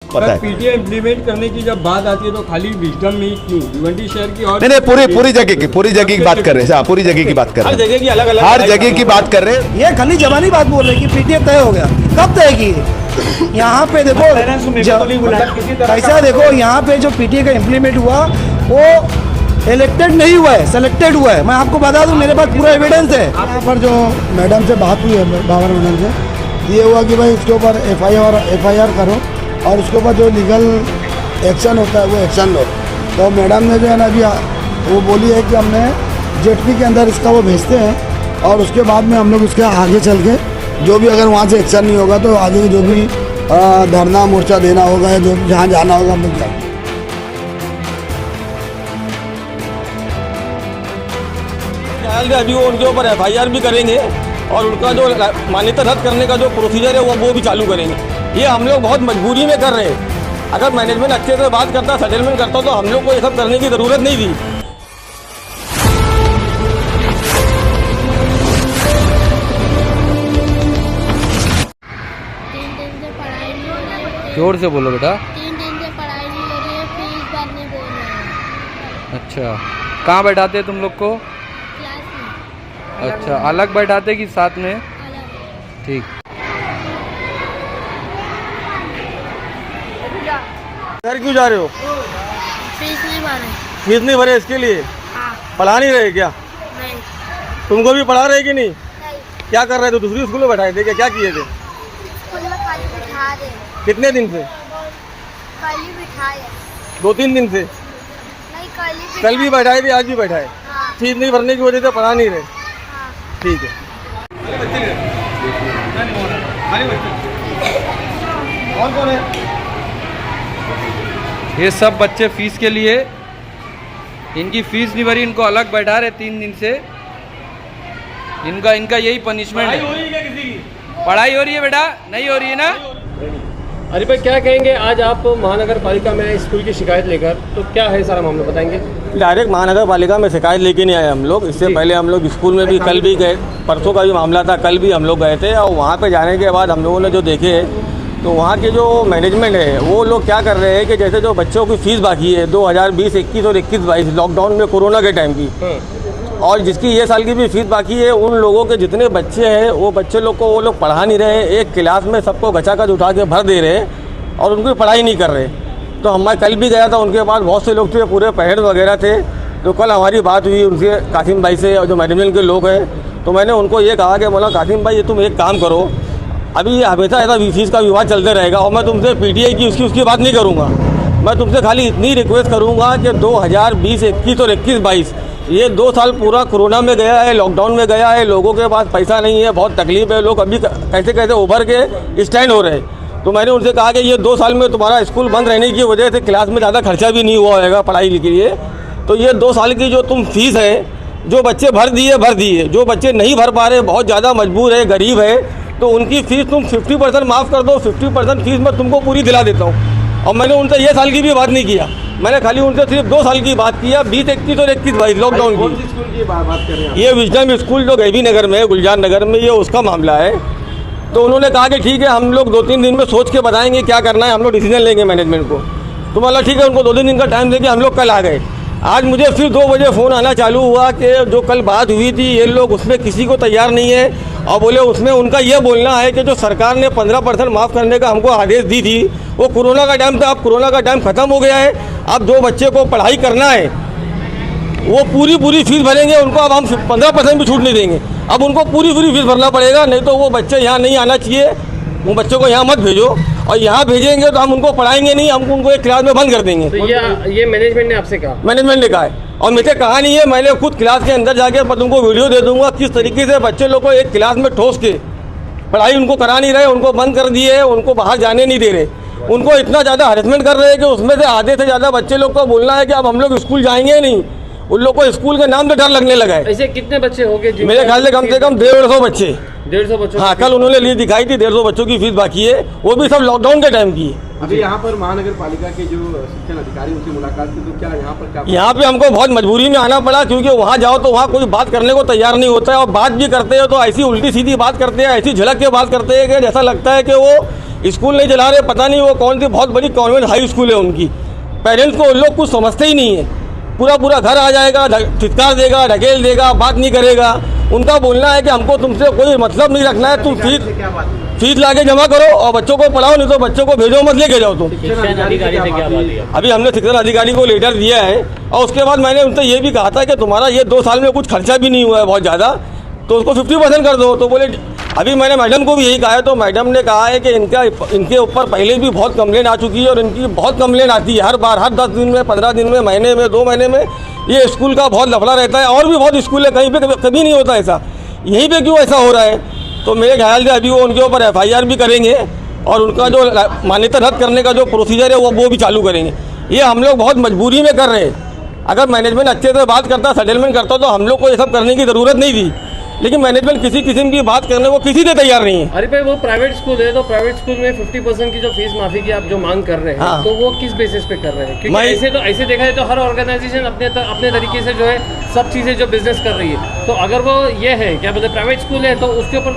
पता है। PTA implement करने की जब बात आती है तो खाली विजडम में ही क्यों, भिवंडी शहर की और नहीं पूरी जगह की बात कर रहे हैं, पूरी जगह की बात कर रहे हैं, हर जगह की अलग अलग हर जगह की बात कर रहे हैं। ये खाली जबानी बात बोल रहे हैं कि पीटीए तय हो गया। कब तय की? यहाँ पे देखो ऐसा देखो, यहाँ पे जो पीटीए का इम्प्लीमेंट हुआ वो इलेक्टेड नहीं हुआ है, सेलेक्टेड हुआ है। मैं आपको बता दूं, मेरे पास पूरा एविडेंस है। यहाँ पर जो मैडम से बात हुई है, बाबर मैडम से, ये हुआ कि भाई इसके ऊपर एफआईआर करो और उसके ऊपर जो लीगल एक्शन होता है वो एक्शन लो। तो मैडम ने जो है ना अभी वो बोली है कि हमने जेटपी के अंदर इसका वो भेजते हैं और उसके बाद में हम लोग उसके आगे चल के जो भी अगर वहाँ से एक्शन नहीं होगा तो आगे जो भी धरना मोर्चा देना होगा या जो जहाँ जाना होगा हम लोग जाएंगे। अभी वो उनके ऊपर एफआईआर भी करेंगे और उनका जो मान्यता रद्द करने का जो प्रोसीजर है वो भी चालू करेंगे। ये हम लोग बहुत मजबूरी में कर रहे हैं। अगर मैनेजमेंट अच्छे से बात करता, सेटलमेंट करता तो हम लोग को ये सब करने की ज़रूरत नहीं थी। जोर से बोलो बेटा। 3 दिन से पढ़ाई नहीं हो रही है, फीस भरने बोल रहे हैं। अच्छा, कहाँ बैठाते तुम लोग को? क्लास में अच्छा, अलग बैठाते कि साथ में? अलग। ठीक। घर क्यों जा रहे हो? फीस नहीं भरे। फीस नहीं भरे इसके लिए? हाँ। पढ़ा नहीं रहे क्या? नहीं। तुमको भी पढ़ा रहे कि नहीं? नहीं। क्या कर रहे थे? दूसरी स्कूल में बैठाए थे क्या किए थे? स्कूल में खाली बिठा दे। कितने दिन से? कल ही बिठाए। 2-3 दिन से? नहीं, कल भी बैठाए थे, आज भी बैठाए। हाँ। फीस नहीं भरने की वजह से पढ़ा नहीं रहे। हाँ। ठीक है। कौन कौन है? ये सब बच्चे फीस के लिए, इनकी फीस नहीं भरी, इनको अलग बैठा रहे 3 दिन से। इनका यही पनिशमेंट है। हो रही है क्या किसी की? पढ़ाई हो रही है बेटा? नहीं हो रही है ना? अरे भाई, क्या कहेंगे? आज आप महानगर पालिका में स्कूल की शिकायत लेकर, तो क्या है सारा मामला बताएंगे? डायरेक्ट महानगर पालिका में शिकायत लेके नहीं आए हम लोग। इससे पहले हम लोग स्कूल में भी कल भी गए, परसों का भी मामला था, कल भी हम लोग गए थे। और वहाँ पे जाने के बाद हम लोगों ने जो देखे तो वहाँ के जो मैनेजमेंट है वो लोग क्या कर रहे हैं कि जैसे जो बच्चों की फ़ीस बाकी है 2020, 21 और 21-22 लॉकडाउन में कोरोना के टाइम की, और जिसकी ये साल की भी फीस बाकी है, उन लोगों के जितने बच्चे हैं वो बच्चे लोग को वो लोग पढ़ा नहीं रहे। एक क्लास में सबको गचागच उठा के भर दे रहे और उनकी पढ़ाई नहीं कर रहे। तो मैं कल भी गया था, उनके पास बहुत से लोग थे, पूरे पेरेंट्स वगैरह थे। तो कल हमारी बात हुई उनसे, कासिम भाई से, और जो मैनेजमेंट के लोग हैं। तो मैंने उनको ये कहा कि बोला कासिम भाई, ये तुम एक काम करो, अभी ये हमेशा ऐसा फीस का विवाद चलते रहेगा और मैं तुमसे पीटीआई की उसकी बात नहीं करूँगा। मैं तुमसे खाली इतनी रिक्वेस्ट करूँगा कि 2020, 21 और 21-22 ये 2 साल पूरा कोरोना में गया है, लॉकडाउन में गया है, लोगों के पास पैसा नहीं है, बहुत तकलीफ है, लोग अभी कैसे कैसे उभर के स्टैंड हो रहे हैं। तो मैंने उनसे कहा कि ये 2 साल में तुम्हारा स्कूल बंद रहने की वजह से क्लास में ज़्यादा खर्चा भी नहीं हुआ होगा पढ़ाई के लिए। तो ये 2 साल की जो तुम फीस है, जो बच्चे भर दिए, जो बच्चे नहीं भर पा रहे, बहुत ज़्यादा मजबूर है, गरीब है, तो उनकी फ़ीस तुम 50% माफ़ कर दो। 50% फीस मैं तुमको पूरी दिला देता हूँ। और मैंने उनसे ये साल की भी बात नहीं किया, मैंने खाली उनसे सिर्फ 2 साल की बात किया, 20, 21 और 21-22 लॉकडाउन की। स्कूल की बात कर रहे हैं? ये विजडम स्कूल जो गैबी नगर में है, गुलजार नगर में, ये उसका मामला है। तो उन्होंने कहा कि ठीक है, हम लोग 2-3 दिन में सोच के बताएंगे क्या करना है, हम लोग डिसीजन लेंगे मैनेजमेंट को। तो बोला ठीक है, उनको 2-3 दिन का टाइम देके हम लोग कल आ गए। आज मुझे फिर 2 बजे फ़ोन आना चालू हुआ कि जो कल बात हुई थी ये लोग उसमें किसी को तैयार नहीं है, और बोले उसमें उनका ये बोलना है कि जो सरकार ने 15% माफ़ करने का हमको आदेश दी थी वो कोरोना का टाइम था, अब कोरोना का टाइम ख़त्म हो गया है। अब जो बच्चे को पढ़ाई करना है वो पूरी फीस भरेंगे, उनको अब हम 15% भी छूट नहीं देंगे। अब उनको पूरी फीस भरना पड़ेगा, नहीं तो वो बच्चे यहाँ नहीं आना चाहिए। वो बच्चों को यहाँ मत भेजो, और यहाँ भेजेंगे तो हम उनको पढ़ाएंगे नहीं, हम उनको एक क्लास में बंद कर देंगे। तो ये मैनेजमेंट ने आपसे कहा? मैनेजमेंट ने कहा है, और मुझे कहा नहीं है, मैंने खुद क्लास के अंदर जाके मैं तुमको वीडियो दे दूंगा किस तरीके से बच्चे लोग को एक क्लास में ठोस के पढ़ाई उनको करा नहीं रहे, उनको बंद कर दिए, उनको बाहर जाने नहीं दे रहे, उनको इतना ज़्यादा हरेसमेंट कर रहे हैं कि उसमें से आधे से ज़्यादा बच्चे लोग को बोलना है कि अब हम लोग स्कूल जाएंगे नहीं। उन लोग को स्कूल के नाम से डर लगने लगा है। ऐसे कितने बच्चे हो गए? मेरे ख्याल से कम 150 बच्चे। 150 बच्चों? हाँ, कल उन्होंने ली दिखाई थी, 150 बच्चों की फीस बाकी है, वो भी सब लॉकडाउन के टाइम की है। अभी यहाँ पर महानगर पालिका के जो शिक्षण अधिकारी उनसे मुलाकात की, तो क्या यहाँ पर क्या? यहाँ पे हमको बहुत मजबूरी में आना पड़ा, क्योंकि वहाँ जाओ तो वहाँ कोई बात करने को तैयार नहीं होता है, और बात भी करते हो तो ऐसी उल्टी सीधी बात करते हैं, ऐसी झलक के बात करते हैं कि जैसा लगता है कि वो स्कूल नहीं चला रहे, पता नहीं वो कौन सी बहुत बड़ी कॉन्वेंट हाई स्कूल है उनकी। पेरेंट्स को उन लोग कुछ समझते ही नहीं है, पूरा घर आ जाएगा, चित्कार देगा, ढकेल देगा, बात नहीं करेगा। उनका बोलना है कि हमको तुमसे कोई मतलब नहीं रखना है, तुम फीस लाके जमा करो और बच्चों को पढ़ाओ, नहीं तो बच्चों को भेजो मत, लेके जाओ तुम। शिक्षा अधिकारी से क्या बात है? अभी हमने शिक्षा अधिकारी को लेटर दिया है और उसके बाद मैंने उनसे ये भी कहा था कि तुम्हारा ये 2 साल में कुछ खर्चा भी नहीं हुआ है बहुत ज़्यादा, तो उसको 50% कर दो। तो बोले, अभी मैंने मैडम को भी यही कहा है, तो मैडम ने कहा है कि इनके ऊपर पहले भी बहुत कंप्लेन आ चुकी है और इनकी बहुत कंप्लेन आती है हर बार, हर 10 दिन में, 15 दिन में, महीने में, 2 महीने में ये स्कूल का बहुत लफड़ा रहता है। और भी बहुत स्कूल है, कहीं पे कभी नहीं होता ऐसा, यहीं पे क्यों ऐसा हो रहा है? तो मेरे ख्याल से अभी वो उनके ऊपर FIR भी करेंगे और उनका जो मान्यता रद्द करने का जो प्रोसीजर है वो भी चालू करेंगे। ये हम लोग बहुत मजबूरी में कर रहे हैं। अगर मैनेजमेंट अच्छे से बात करता, सेटलमेंट करता, तो हम लोग को ये सब करने की ज़रूरत नहीं थी, लेकिन मैनेजमेंट किसी किस्म की बात करने को किसी से तैयार नहीं है। अरे भाई, वो प्राइवेट स्कूल है, तो प्राइवेट स्कूल में 50% की जो फीस माफी की आप जो मांग कर रहे हैं, हाँ। तो वो किस बेसिस पे कर रहे हैं? क्योंकि ऐसे देखा जाए तो हर ऑर्गेनाइजेशन अपने तरीके से जो है सब चीज़ें जो बिजनेस कर रही है, तो अगर वो ये है क्या बोलते प्राइवेट स्कूल है, तो उनके ऊपर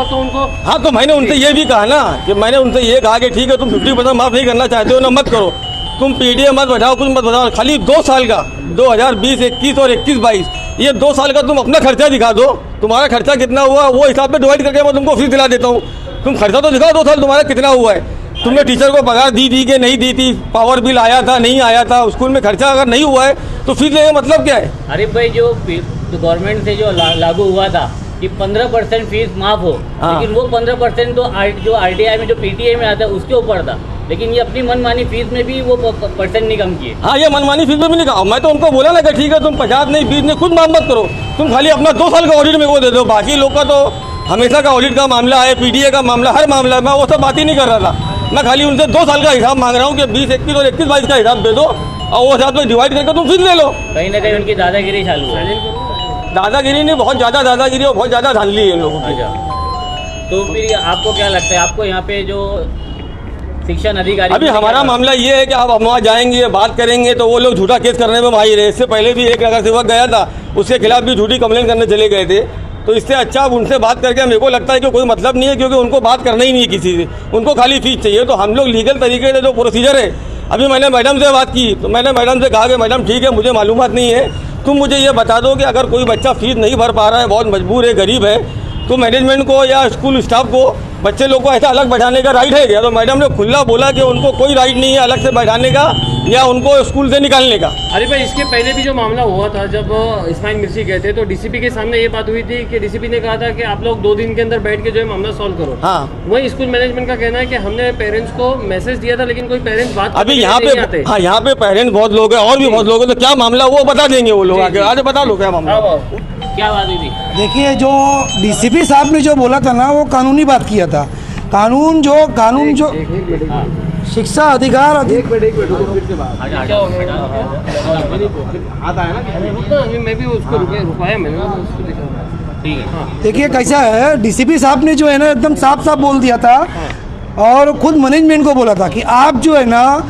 तो उनको। हाँ, तो मैंने उनसे ये भी कहा ना कि मैंने उनसे ये कहा कि ठीक है, तुम 50% माफ़ नहीं करना चाहते हो ना, मत करो, तुम PDA मत बढ़ाओ, कुछ मत बढ़ाओ, खाली 2 साल का 2020, 21 और 21-22 ये 2 साल का तुम अपना खर्चा दिखा दो, तुम्हारा खर्चा कितना हुआ वो हिसाब पे डिवाइड करके मैं तुमको फीस दिला देता हूँ। तुम खर्चा तो दिखाओ 2 साल तुम्हारा कितना हुआ है, तुमने टीचर को पगार दी कि नहीं दी थी, पावर बिल आया था नहीं आया था, स्कूल में खर्चा अगर नहीं हुआ है तो फीस लेने का मतलब क्या है? अरे भाई, जो गवर्नमेंट से जो लागू हुआ था कि 15% फीस माफ हो, लेकिन वो 15% तो जो RTI में जो PTA में आता है उसके ऊपर था, लेकिन ये अपनी मनमानी फीस में भी वो % नहीं कम किए। हाँ, ये मनमानी फीस में भी नहीं कहा। मैं तो उनको बोला ना कि ठीक है, तुम 50 नहीं 20 नहीं, खुद माफ मत करो, तुम खाली अपना 2 साल का ऑडिट मेरे को दे दो, बाकी लोग का तो हमेशा का ऑडिट का मामला है, PDA का मामला, हर मामला है, मैं वो सब बात ही नहीं कर रहा था। मैं खाली उनसे 2 साल का हिसाब मांग रहा हूँ कि 20, 21 और 21-22 का हिसाब दे दो और वो हिसाब से डिवाइड करके तुम फीस ले लो। कहीं ना कहीं उनकी दादागिरी चालू है। दादागिरी नहीं, बहुत ज़्यादा दादागिरी और बहुत ज़्यादा धांधली है इन लोगों की। तो फिर आपको क्या लगता है, आपको यहाँ पे जो शिक्षण अधिकारी, अभी हमारा मामला ये है कि आप वहाँ जाएंगे, बात करेंगे, तो वो लोग झूठा केस करने में माहिर है। इससे पहले भी एक नगर सेवक गया था, उसके खिलाफ भी झूठी कंप्लेंट करने चले गए थे। तो इससे अच्छा अब उनसे बात करके मेरे को लगता है कि कोई मतलब नहीं है, क्योंकि उनको बात करना ही नहीं है किसी से, उनको खाली फीस चाहिए। तो हम लोग लीगल तरीके से जो प्रोसीजर है, अभी मैंने मैडम से बात की, तो मैंने मैडम से कहा कि मैडम ठीक है, मुझे मालूमात नहीं है, तुम मुझे ये बता दो कि अगर कोई बच्चा फीस नहीं भर पा रहा है, बहुत मजबूर है, गरीब है, तो मैनेजमेंट को या स्कूल स्टाफ को बच्चे लोग को ऐसा अलग बैठाने का राइट है क्या? तो मैडम ने खुला बोला कि उनको कोई राइट नहीं है अलग से बैठाने का या उनको स्कूल से निकालने का। अरे भाई, इसके पहले भी जो मामला हुआ था, जब इस्माइल मिर्ची गए थे, तो DCP के सामने ये बात हुई थी कि DCP ने कहा था कि आप लोग 2 दिन के अंदर बैठ के जो है मामला सॉल्व करो। हाँ, वही स्कूल मैनेजमेंट का कहना है कि हमने पेरेंट्स को मैसेज दिया था, लेकिन कोई पेरेंट्स बात अभी यहाँ पे, हाँ, यहाँ पे पेरेंट्स बहुत लोग हैं और भी बहुत लोग हैं, तो क्या मामला वो बता देंगे वो लोग आगे। आज बता लो क्या मामला, क्या बात हुई थी? देखिए, जो DCP साहब ने जो बोला था ना, वो कानूनी बात किया था। कानून जो शिक्षा अधिकार मैं भी उसको रुकाया मैंने। देखिए कैसा है, DCP साहब ने जो है ना एकदम साफ साफ बोल दिया था और खुद मैनेजमेंट को बोला था कि आप जो है ना,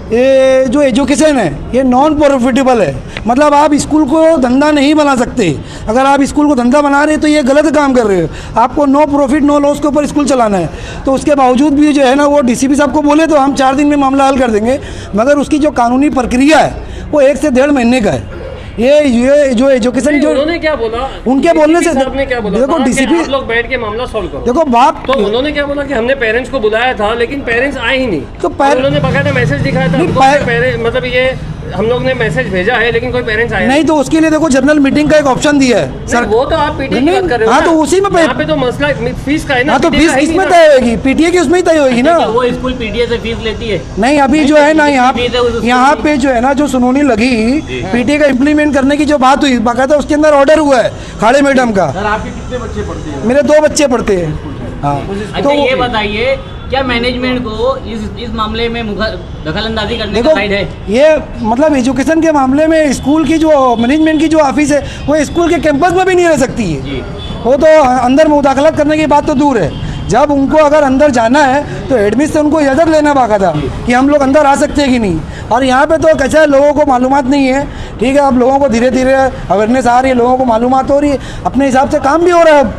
ये जो एजुकेशन है ये नॉन प्रॉफिटेबल है, मतलब आप स्कूल को धंधा नहीं बना सकते। अगर आप स्कूल को धंधा बना रहे हैं तो ये गलत काम कर रहे हो, आपको नो प्रॉफिट नो लॉस के ऊपर स्कूल चलाना है। तो उसके बावजूद भी जो है ना, वो DCP साहब को बोले तो हम 4 दिन में मामला हल कर देंगे, मगर उसकी जो कानूनी प्रक्रिया है वो 1 से 1.5 महीने का है। ये जो एजुकेशन जो उन्होंने क्या बोला, उनके बोलने से आपने क्या बोला, देखो DCP आप लोग बैठ के मामला सॉल्व करो। देखो बात तो उन्होंने क्या बोला कि हमने पेरेंट्स को बुलाया था, लेकिन पेरेंट्स आए ही नहीं। तो उन्होंने बकायदा मैसेज दिखाया था हमको, मतलब ये हम लोग ने मैसेज भेजा है, लेकिन कोई पेरेंट्स आए नहीं। तो उसके लिए देखो जनरल मीटिंग का एक ऑप्शन दिया है सर, वो तो आप PTA की बात कर रहे हो। हाँ, तो उसी में यहाँ पे तो मसला फीस का है ना। हाँ, तो फीस किसमें तय होगी? PTA की उसमें ही तय होगी ना। वो स्कूल PTA से फीस लेती है? नहीं, अभी जो है ना यहाँ पे जो है ना, जो सुनवाई लगी PTA का इम्प्लीमेंट करने की जो बात हुई, बाकायदा उसके अंदर ऑर्डर हुआ है खाड़े मैडम का। सर, आपके कितने बच्चे पढ़ते हैं? मेरे 2 बच्चे पढ़ते हैं। हाँ, अच्छा, ये बताइए, क्या मैनेजमेंट को इस मामले में दखलंदाजी करने का राइट है? ये मतलब एजुकेशन के मामले में स्कूल की जो मैनेजमेंट की जो ऑफिस है वो स्कूल के कैंपस में भी नहीं रह सकती है। वो तो अंदर मुदाखलत करने की बात तो दूर है, जब उनको अगर अंदर जाना है तो एडमिट से उनको इजाज़त लेना बाकायदा कि हम लोग अंदर आ सकते हैं कि नहीं। और यहाँ पे तो कैसा है, लोगों को मालूमात नहीं है। ठीक है, अब लोगों को धीरे धीरे अवेयरनेस आ रही है, लोगों को मालूमात हो रही है, अपने हिसाब से काम भी हो रहा है। अब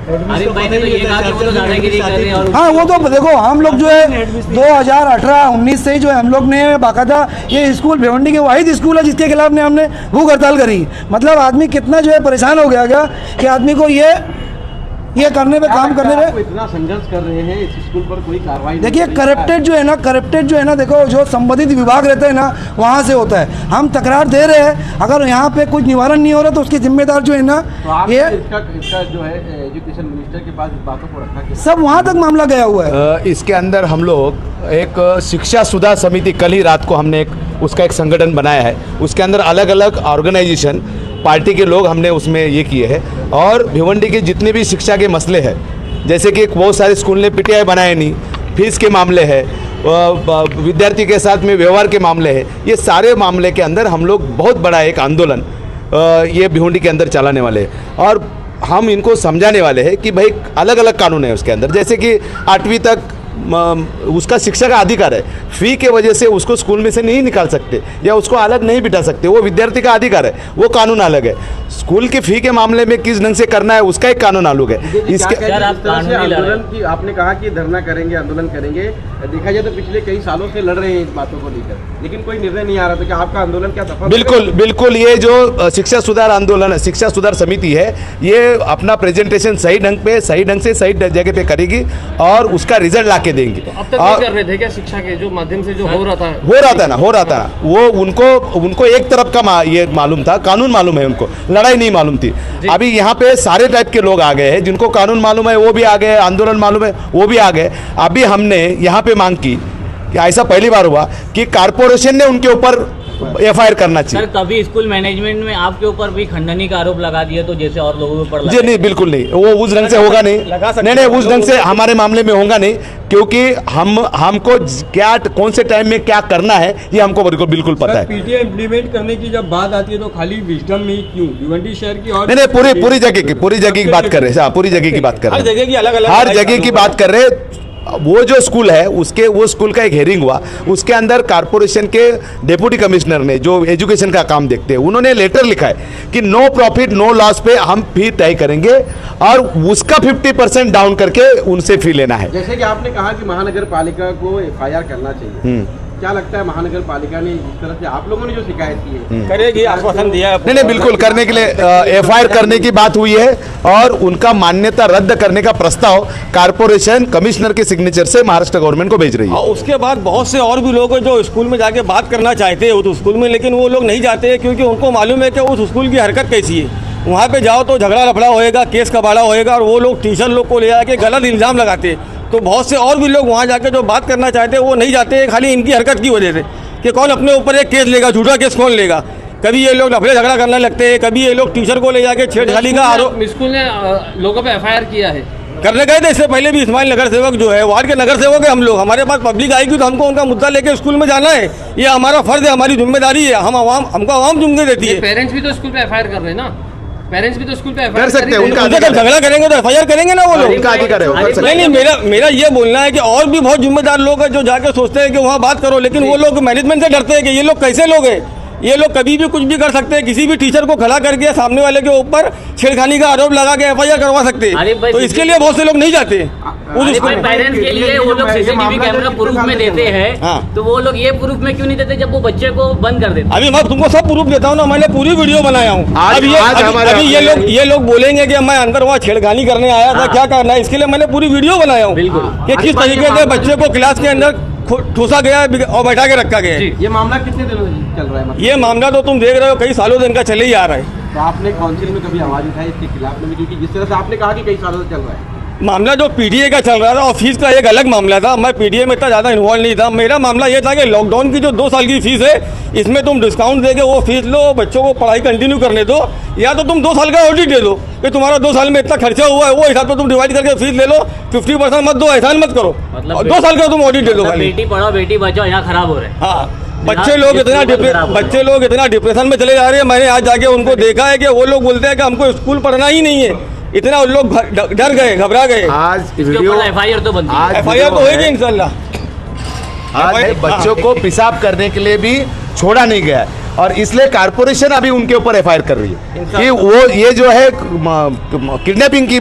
आरिफ भाई ने तो ये कहा कि वो तो दादागिरी कर रहे हैं और हाँ वो तो देखो हम लोग जो है 2018-19 से ही जो है हम लोग ने बाकायदा ये स्कूल भिवंडी के वाहिद स्कूल है जिसके खिलाफ ने हमने भूख हड़ताल करी। मतलब आदमी कितना जो है परेशान हो गया कि आदमी को ये करने पे काम करने पे इतना संघर्ष कर रहे हैं इस स्कूल पर कोई कार्रवाई देखिए करप्टेड जो है ना देखो जो संबंधित विभाग रहते हैं ना वहाँ से होता है। हम तकरार दे रहे हैं, अगर यहाँ पे कुछ निवारण नहीं हो रहा तो उसकी जिम्मेदार जो है ना तो ये इसका जो है एजुकेशन मिनिस्टर के पास इस बातों को रखा कि सब वहाँ तक मामला गया हुआ है। इसके अंदर हम लोग एक शिक्षा सुधार समिति, कल ही रात को हमने उसका एक संगठन बनाया है। उसके अंदर अलग अलग ऑर्गेनाइजेशन पार्टी के लोग हमने उसमें ये किए हैं और भिवंडी के जितने भी शिक्षा के मसले हैं, जैसे कि बहुत सारे स्कूल ने पीटीआई बनाए नहीं, फीस के मामले हैं, विद्यार्थी के साथ में व्यवहार के मामले हैं, ये सारे मामले के अंदर हम लोग बहुत बड़ा एक आंदोलन ये भिवंडी के अंदर चलाने वाले हैं और हम इनको समझाने वाले हैं कि भाई अलग अलग कानून है उसके अंदर। जैसे कि 8वीं तक उसका शिक्षा का अधिकार है, फी के वजह से उसको स्कूल में से नहीं निकाल सकते या उसको अलग नहीं बिठा सकते, वो विद्यार्थी का अधिकार है, वो कानून अलग है। स्कूल की फी के मामले में किस ढंग से करना है उसका एक कानून अलग है। इसके आंदोलन की आपने कहा कि धरना करेंगे, आंदोलन करेंगे, देखा जाए तो पिछले कई सालों से लड़ रहे हैं इस बातों को लेकर, लेकिन कोई निर्णय नहीं आ रहा। तो क्या आपका आंदोलन क्या सफल? बिल्कुल ये जो शिक्षा सुधार आंदोलन है, शिक्षा सुधार समिति है, ये अपना प्रेजेंटेशन सही ढंग से सही जगह पे करेगी और उसका रिजल्ट ला के देंगे। तो अब तक नहीं कर रहे थे क्या शिक्षा के जो माध्यम से जो हो रहा था ना वो उनको एक तरफ का ये मालूम था, कानून मालूम है, उनको लड़ाई नहीं मालूम थी। अभी यहाँ पे सारे टाइप के लोग आ गए हैं, जिनको कानून मालूम है वो भी आ गए, आंदोलन मालूम है वो भी आ गए। अभी हमने यहाँ पे मांग की कि ऐसा पहली बार हुआ कि कारपोरेशन ने उनके ऊपर एफआईआर करना चाहिए। सर कभी स्कूल मैनेजमेंट में आपके ऊपर भी खंडनी का आरोप लगा दिया तो जैसे और लोगों के ऊपर जी नहीं, बिल्कुल नहीं, वो उस ढंग से होगा नहीं, उस ढंग से हमारे मामले में होगा नहीं, क्योंकि हमको क्या कौन से टाइम में क्या करना है ये हमको बिल्कुल पता है। पीटीआई इम्प्लीमेंट करने की जब बात आती है तो खाली विजडम में ही क्यों भिवंडी शहर की और नहीं पूरी जगह की बात कर रहे हैं, पूरी जगह की बात कर रहे हैं, हर जगह की अलग-अलग हर जगह की बात कर रहे हैं। वो जो स्कूल है वो स्कूल का एक हेयरिंग हुआ, उसके अंदर कारपोरेशन के डिप्टी कमिश्नर ने जो एजुकेशन का काम देखते हैं उन्होंने लेटर लिखा है कि नो प्रॉफिट नो लॉस पे हम फी तय करेंगे और उसका 50% डाउन करके उनसे फी लेना है। जैसे कि आपने कहा कि महानगर पालिका को एफआईआर करना चाहिए, क्या लगता है महानगर पालिका ने इस तरह से आप लोगों ने जो शिकायत की है करेगी, आश्वासन दिया है? नहीं बिल्कुल करने के लिए एफआईआर करने की बात हुई है और उनका मान्यता रद्द करने का प्रस्ताव कारपोरेशन कमिश्नर के सिग्नेचर से महाराष्ट्र गवर्नमेंट को भेज रही है। उसके बाद बहुत से और भी लोग हैं जो स्कूल में जाके बात करना चाहते हैं उस स्कूल में, लेकिन वो लोग नहीं जाते हैं क्योंकि उनको मालूम है कि उस स्कूल की हरकत कैसी है। वहाँ पे जाओ तो झगड़ा लफड़ा होएगा, केस कबाड़ा होएगा और वो लोग टीचर लोग को ले जाके गलत इल्ज़ाम लगाते हैं। तो बहुत से और भी लोग वहाँ जाके जो बात करना चाहते हैं वो नहीं जाते हैं, खाली इनकी हरकत की वजह से कि कौन अपने ऊपर एक केस लेगा, झूठा केस कौन लेगा। कभी ये लोग लफड़े झगड़ा करने लगते हैं, कभी ये लोग टीचर को ले जाके छेड़छाड़ी का आरोप। स्कूल ने लोगों पे एफआईआर किया है, करने गए थे इससे पहले भी। इस्माइल नगर सेवक जो है वार्ड के नगर सेवक है हम लोग, हमारे पास पब्लिक आएगी तो हमको उनका मुद्दा लेके स्कूल में जाना है, ये हमारा फर्ज है, हमारी जिम्मेदारी है। हमको आवाम जिम्मेदारी देती है। पेरेंट्स भी तो स्कूल पे एफआईआर कर रहे हैं ना, पेरेंट्स भी तो स्कूल पे कर सकते हैं, उनका झगड़ा करेंगे तो एफआईआर करेंगे ना वो लोग, उनका अधिकार है। नहीं मेरा ये बोलना है कि और भी बहुत जिम्मेदार लोग हैं जो जाके सोचते हैं कि वहाँ बात करो, लेकिन वो लोग मैनेजमेंट से डरते हैं कि ये लोग कैसे लोग हैं, ये लोग कभी भी कुछ भी कर सकते हैं, किसी भी टीचर को खड़ा करके सामने वाले के ऊपर छेड़खानी का आरोप लगा के एफआईआर करवा सकते हैं। तो इसके लिए बहुत से लोग नहीं जाते। पेरेंट्स के लिए वो लोग सीसीटीवी कैमरा प्रूफ में देते हैं, तो वो लोग ये प्रूफ में क्यों नहीं देते जब वो बच्चे को बंद कर देते? अभी मैं तुमको सब प्रूफ देता हूँ ना, मैंने पूरी वीडियो बनाया हूँ। अभी ये लोग बोलेंगे कि मैं अंदर वहाँ छेड़खानी करने आया था, क्या करना है, इसके लिए मैंने पूरी वीडियो बनाया हूँ कि किस तरीके से बच्चे को क्लास के अंदर ठूसा गया और बैठा के रखा गया है। ये मामला कितने दिनों से चल रहा है? ये मामला तो तुम देख रहे हो कई सालों से इनका चले ही आ रहा है। तो आपने काउंसिल में कभी आवाज उठाई इसके खिलाफ में? क्योंकि जिस तरह से आपने कहा कि कई सालों से चल रहा है मामला, जो पीटीए का चल रहा था और फीस का एक अलग मामला था। मैं पीटीए में इतना ज़्यादा इन्वॉल्व नहीं था। मेरा मामला ये था कि लॉकडाउन की जो 2 साल की फीस है इसमें तुम डिस्काउंट देके वो फीस लो, बच्चों को पढ़ाई कंटिन्यू करने दो, या तो तुम 2 साल का ऑडिट दे दो कि तुम्हारा 2 साल में इतना खर्चा हुआ है, वो हिसाब से तुम डिवाइड करके फीस ले लो, 50% मत दो, एहसान मत करो, मतलब 2 साल का तुम ऑडिट दे दो। बेटी पढ़ाओ बेटी बचाओ यहाँ खराब हो रहे हैं। हाँ, बच्चे लोग इतना डिप्रेशन में चले जा रहे हैं। मैंने आज जाके उनको देखा है कि वो लोग बोलते हैं कि हमको स्कूल पढ़ना ही नहीं है, इतना उन लोग डर गए, घबरा गए। आज एफआईआर तो बनती है, एफआईआर तो होगी इंशाल्लाह। आज बच्चों को पेशाब करने के लिए भी छोड़ा नहीं गया है। और इसलिए कारपोरेशन अभी उनके ऊपर एफआईआर कर रही है कि वो ये जो है किडनैपिंग की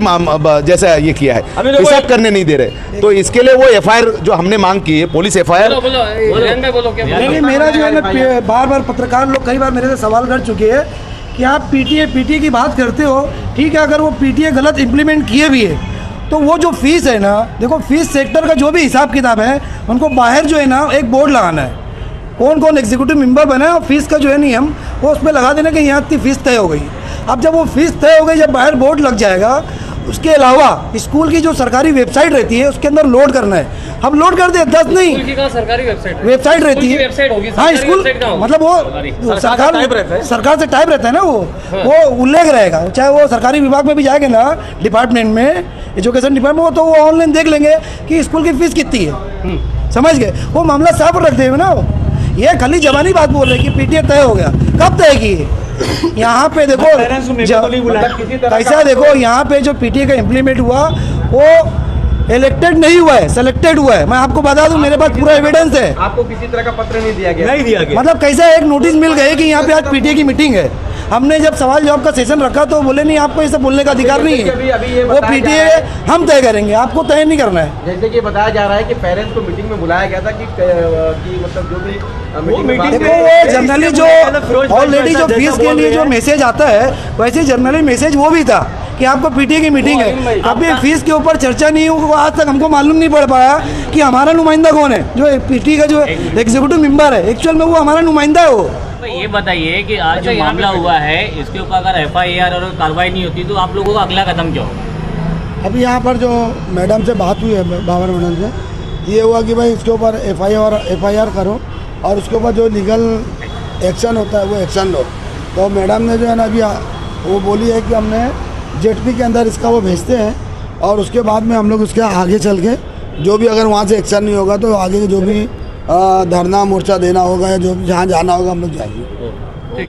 जैसा ये किया है, पेशाब करने नहीं दे रहे। तो इसके लिए वो एफआईआर जो हमने मांग की है, पुलिस एफआईआर। नहीं, मेरा जो है ना, बार बार पत्रकार लोग कई बार मेरे से सवाल कर चुके हैं कि आप पीटीए की बात करते हो, ठीक है, अगर वो पीटीए गलत इम्प्लीमेंट किए भी है तो वो जो फीस है ना, देखो फीस सेक्टर का जो भी हिसाब किताब है उनको बाहर जो है ना एक बोर्ड लगाना है, कौन कौन एग्जीक्यूटिव मेंबर बना है और फीस का जो है नियम वो उस पर लगा देना कि यहाँ इतनी फीस तय हो गई। अब जब वो फीस तय हो गई, जब बाहर बोर्ड लग जाएगा, उसके अलावा स्कूल की जो सरकारी वेबसाइट रहती है उसके अंदर लोड करना है। हम लोड कर दे 10 नहीं, स्कूल की सरकारी वेबसाइट रहती है, वेबसाइट होगी, हाँ सरकारी स्कूल वेबसाइट कहाँ होगी? मतलब वो सरकार से टाइप रहता है ना, हाँ। वो उल्लेख रहेगा, चाहे वो सरकारी विभाग में भी जाएंगे ना, डिपार्टमेंट में, एजुकेशन डिपार्टमेंट में, तो वो ऑनलाइन देख लेंगे कि स्कूल की फीस कितनी है, समझ गए, वो मामला साफ रख देंगे ना। ये खाली जबानी बात बोल रहे कि पीटीए तय हो गया, कब तय की? यहाँ पे देखो कैसा, देखो यहाँ पे जो पीटीए का इम्प्लीमेंट हुआ वो इलेक्टेड नहीं हुआ है, सेलेक्टेड हुआ है। मैं आपको बता दूं, मेरे पास पूरा एविडेंस है। आपको किसी तरह का पत्र नहीं दिया गया? नहीं दिया गया। मतलब कैसा एक नोटिस मिल गए कि यहाँ पे आज पीटीए की मीटिंग है। हमने जब सवाल जवाब का सेशन रखा तो बोले नहीं, आपको ये सब बोलने का अधिकार नहीं है, वो पीटीए हम तय करेंगे, आपको तय नहीं करना है। जैसे कि बताया जा रहा है कि पेरेंट्स को मीटिंग में बुलाया गया था कि मतलब जो भी देखो वो जनरली जो ऑलरेडी जो फीस के लिए जो मैसेज आता है, वैसे जनरली मैसेज वो भी था कि आपको पीटीए की मीटिंग है। अभी फीस के ऊपर चर्चा नहीं हुई, आज तक हमको मालूम नहीं पड़ पाया कि हमारा नुमाइंदा कौन है, जो पीटीए का जो एग्जीक्यूटिव मेंबर है, एक्चुअल में वो हमारा नुमाइंदा है। वो ये बताइए कि आज जो मामला हुआ है इसके ऊपर अगर एफआईआर और कार्रवाई नहीं होती तो आप लोगों का अगला कदम क्या होगा? अभी यहाँ पर जो मैडम से बात हुई है, बाबर मैडम से, ये हुआ कि भाई इसके ऊपर एफआईआर करो और उसके ऊपर जो लीगल एक्शन होता है वो एक्शन लो। तो मैडम ने जो है ना अभी वो बोली है कि हमने जेटपी के अंदर इसका वो भेजते हैं और उसके बाद में हम लोग उसके आगे चल के जो भी अगर वहाँ से एक्शन नहीं होगा तो आगे जो भी धरना मोर्चा देना होगा या जो भी जहाँ जाना होगा हम लोग जाएंगे।